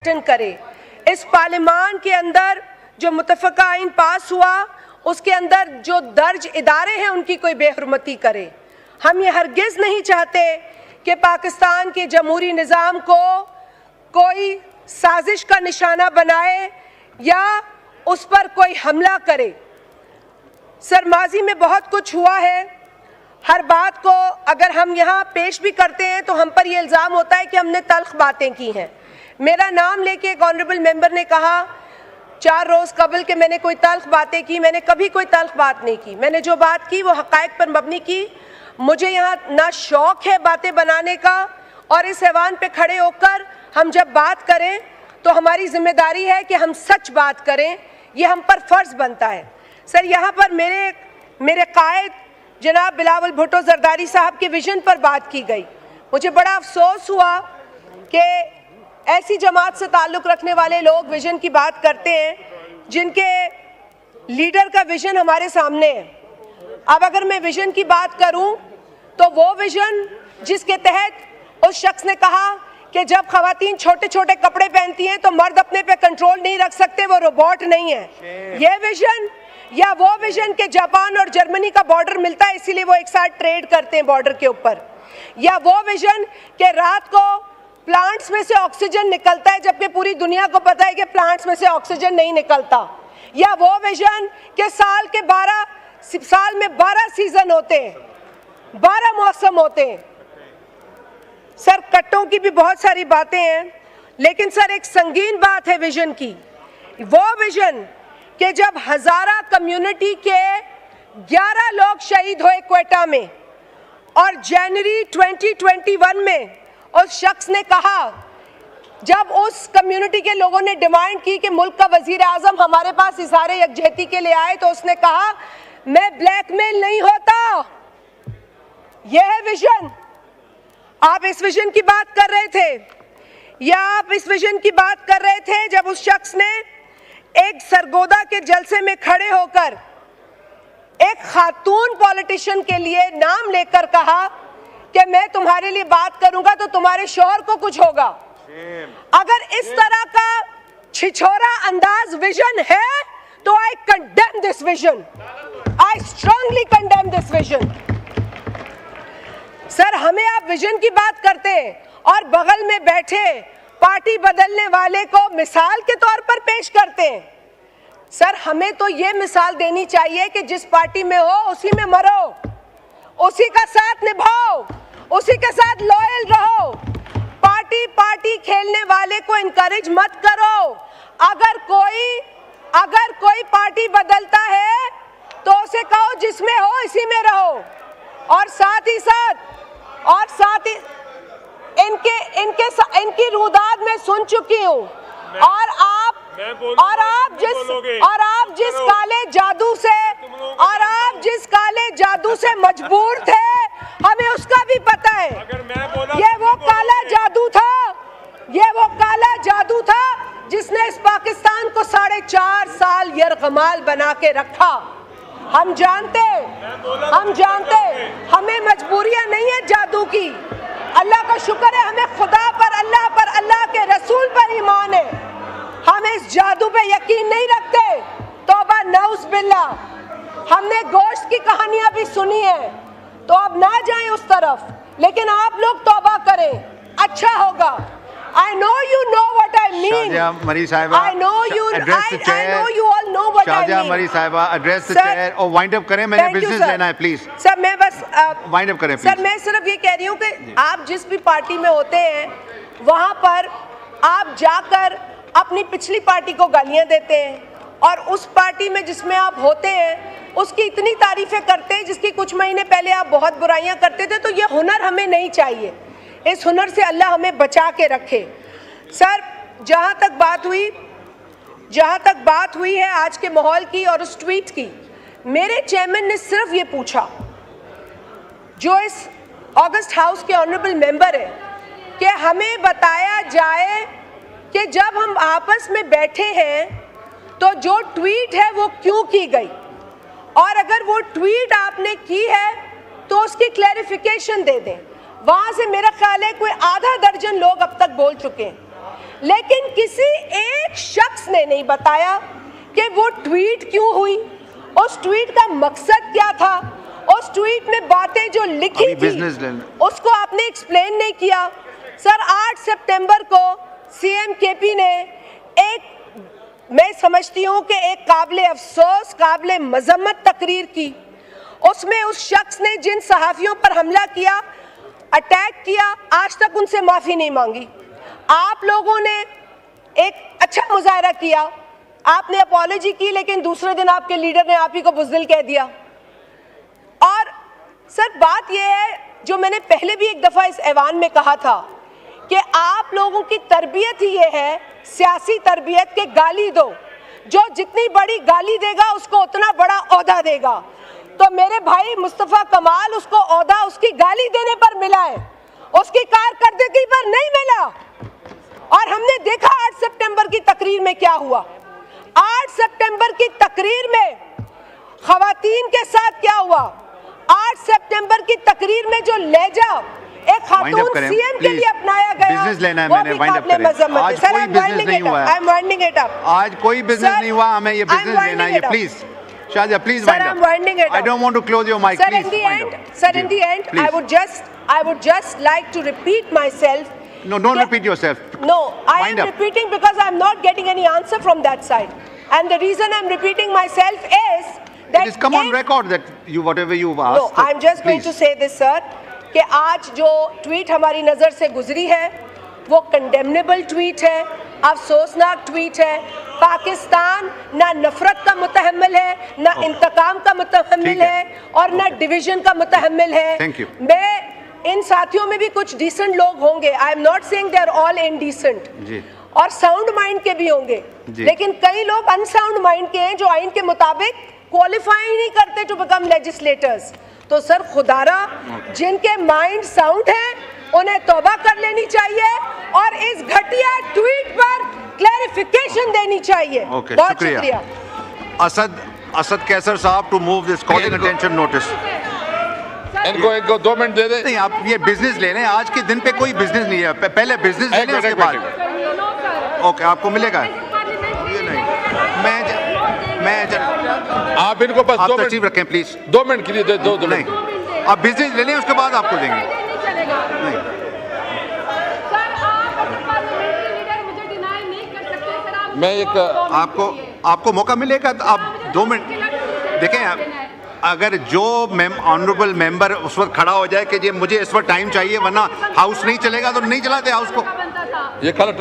करे। इस पार्लियामान के अंदर जो मुतफ़क़ा आइन पास हुआ उसके अंदर जो दर्ज इदारे हैं उनकी कोई बेहुरमती करे। हम ये हरगिज़ नहीं चाहते कि पाकिस्तान के जमहूरी निज़ाम को कोई साजिश का निशाना बनाए या उस पर कोई हमला करे। सर, माजी में बहुत कुछ हुआ है। हर बात को अगर हम यहाँ पेश भी करते हैं तो हम पर यह इल्ज़ाम होता है कि हमने तल्ख बातें की हैं। मेरा नाम लेके एक ऑनरेबल मेंबर ने कहा 4 रोज़ कबल के मैंने कोई तल्ख बातें की। मैंने कभी कोई तल्ख बात नहीं की। मैंने जो बात की वो हक़ाइक़ पर मबनी की। मुझे यहाँ ना शौक़ है बातें बनाने का, और इस ऐवान पे खड़े होकर हम जब बात करें तो हमारी जिम्मेदारी है कि हम सच बात करें। ये हम पर फ़र्ज़ बनता है। सर, यहाँ पर मेरे कायद जनाब बिलावल भुट्टो ज़रदारी साहब के विज़न पर बात की गई। मुझे बड़ा अफसोस हुआ कि ऐसी जमात से ताल्लुक़ रखने वाले लोग विज़न की बात करते हैं जिनके लीडर का विज़न हमारे सामने है। अब अगर मैं विज़न की बात करूं तो वो विज़न जिसके तहत उस शख्स ने कहा कि जब ख़वातीन छोटे छोटे कपड़े पहनती हैं तो मर्द अपने पे कंट्रोल नहीं रख सकते, वो रोबोट नहीं है। ये विज़न, या वो विज़न के जापान और जर्मनी का बॉर्डर मिलता है इसीलिए वो एक साथ ट्रेड करते हैं बॉर्डर के ऊपर, या वो विज़न कि रात को प्लांट्स में से ऑक्सीजन निकलता है जबकि पूरी दुनिया को पता है कि प्लांट्स में से ऑक्सीजन नहीं निकलता, या वो विज़न कि साल में 12 सीज़न होते हैं, 12 मौसम होते हैं। सर, कट्टों की भी बहुत सारी बातें हैं, लेकिन सर एक संगीन बात है विज़न की। वो विज़न कि जब हज़ारा कम्युनिटी के 11 लोग शहीद हुए क्वेटा में, और जनवरी 2021 में उस शख्स ने कहा, जब उस कम्युनिटी के लोगों ने डिमांड की कि मुल्क का वजीर आज़म हमारे पास इज़हार यकजहती के लिए आए, तो उसने कहा मैं ब्लैकमेल नहीं होता। यह है विज़न। आप इस विज़न की बात कर रहे थे, या आप इस विज़न की बात कर रहे थे जब उस शख्स ने एक सरगोदा के जलसे में खड़े होकर एक खातून पॉलिटिशियन के लिए नाम लेकर कहा कि मैं तुम्हारे लिए बात करूंगा तो तुम्हारे शौहर को कुछ होगा। अगर इस तरह का छिछोरा अंदाज विज़न है तो आई condemn this vision, I strongly condemn this vision. Sir, हमें आप विज़न की बात करते हैं और बगल में बैठे पार्टी बदलने वाले को मिसाल के तौर पर पेश करते हैं। सर, हमें तो ये मिसाल देनी चाहिए कि जिस पार्टी में हो उसी में मरो, उसी का साथ निभाओ, उसी के साथ लॉयल रहो। पार्टी खेलने वाले को इनकरेज मत करो। अगर कोई पार्टी बदलता है तो उसे कहो जिसमें हो इसी में रहो, और साथ ही इनकी रुदाद में सुन चुकी हूँ। और आप जिस काले जादू से मजबूर थे हमें उसका भी पता है। ये वो काला जादू था जिसने इस पाकिस्तान को 4.5 साल यरगमाल बना के रखा। हम जानते हमें मजबूरियां नहीं है जादू की। अल्लाह का शुक्र है हमें खुदा पर, अल्लाह के रसूल पर ईमान है। हम इस जादू पे यकीन नहीं रखते। तौबा नऊज़ बिल्लाह। हमने गोश्त की कहानियां भी सुनी है, तो अब ना जाएं उस तरफ, लेकिन आप लोग तौबा करें, अच्छा होगा। I know you know what I mean. Shazia Mari Sahiba, I know you all know what I mean. Shazia Mari Sahiba, address the chair और wind up करें, मैंने business लेना है, please. सर, मैं बस wind up करें, please. Sir, मैं सिर्फ ये कह रही हूँ कि आप जिस भी पार्टी में होते हैं वहाँ पर आप जाकर अपनी पिछली पार्टी को गालियाँ देते हैं, और उस पार्टी में जिसमें आप होते हैं उसकी इतनी तारीफें करते हैं जिसकी कुछ महीने पहले आप बहुत बुराइयाँ करते थे। तो ये हुनर हमें नहीं चाहिए। इस हुनर से अल्लाह हमें बचा के रखे। सर, जहाँ तक बात हुई है आज के माहौल की और उस ट्वीट की, मेरे चेयरमैन ने सिर्फ ये पूछा, जो इस ऑगस्ट हाउस के ऑनरेबल मेंबर है, कि हमें बताया जाए कि जब हम आपस में बैठे हैं तो जो ट्वीट है वो क्यों की गई, और अगर वो ट्वीट आपने की है तो उसकी क्लैरिफिकेशन दे दें। वहाँ से मेरा ख्याल है कोई आधा दर्जन लोग अब तक बोल चुके हैं। लेकिन किसी एक शख्स ने नहीं बताया कि वो ट्वीट क्यों हुई, उस ट्वीट का मकसद क्या था, उस ट्वीट में बातें जो लिखी थी उसको आपने एक्सप्लेन नहीं किया। सर 8 सितंबर को सीएम केपी ने एक, मैं समझती हूँ कि एक काबिले अफसोस, काबिले मजम्मत तकरीर की। उसमें उस शख्स ने जिन सहाफियों पर हमला किया, अटैक किया, आज तक उनसे माफी नहीं मांगी। आप लोगों ने एक अच्छा मुजाहरा किया, आपने अपॉलॉजी की, लेकिन दूसरे दिन आपके लीडर ने आप ही को बुज़दिल कह दिया। और सर बात यह है, जो मैंने पहले भी एक दफा इस ऐवान में कहा था कि आप लोगों की तरबियत ही ये है, सियासी तरबियत, के गाली दो, जो जितनी बड़ी गाली देगा उसको उतना बड़ा ओहदा देगा। तो मेरे भाई मुस्तफा कमाल, उसको ओहदा उसकी गाली देने पर मिला है, उसकी कारकर्दगी पर नहीं मिला। और हमने देखा 8 सितंबर की तकरीर में क्या हुआ। 8 सितंबर की तकरीर में खवातीन के साथ क्या हुआ, 8 सितंबर की तकरीर में जो लहजा एक खातून सीएम के लिए अपनाया गया, बिजनेस लेना है मैंने, वाइंड अप करें। आज कोई बिजनेस नहीं हुआ है, आज कोई बिजनेस नहीं हुआ, हमें ये बिजनेस लेना है, please Shadiya, please wind up. I don't want to close your mic, please wind up. Sir, in the end, I would just like to repeat myself. No, don't repeat yourself. No, I am repeating because I am not getting any answer from that side. And the reason I am repeating myself is that it is come on record that you whatever you've asked. No, I am just going to say this, sir, कि आज जो tweet हमारी नजर से गुजरी है वो condemnable tweet है, अफसोसनाक ट्वीट है। पाकिस्तान ना नफरत का मुतहम्मिल है, ना इंतकाम का मुतहम्मिल है, और ना डिवीजन का मुतहम्मिल है। मैं इन साथियों में भी कुछ डिसेंट लोग होंगे, I am not saying they are all indecent, और साउंड माइंड के भी होंगे, लेकिन कई लोग अनसाउंड माइंड के हैं जो आइन के मुताबिक क्वालिफाई नहीं करते टू बिकम लेजिस्लेटर्स। तो सर खुदारा, जिनके माइंड साउंड है उन्हें तौबा कर लेनी चाहिए और इस घटिया ट्वीट पर क्लैरिफिकेशन देनी चाहिए। बहुत शुक्रिया। असद कैसर साहब to move this calling attention notice. इनको 2 मिनट दे दे। नहीं, आप ये बिजनेस ले लें, आज के दिन पे कोई बिजनेस नहीं है, पहले बिजनेस ले लें उसके बाद। ओके, आपको मिलेगा। ये नहीं, आप इनको बस 2 मिनट रखें प्लीज। 2 मिनट के लिए दे दो। नहीं, आप बिजनेस ले लें उसके बाद आपको देंगे। नहीं, मैं एक आपको मौका मिलेगा तो आप 2 मिनट देखें। अगर जो ऑनरेबल मेंबर उस वक्त खड़ा हो जाए कि जी मुझे इस वक्त टाइम चाहिए वरना हाउस नहीं चलेगा, तो नहीं चलाते हाउस को। ये कल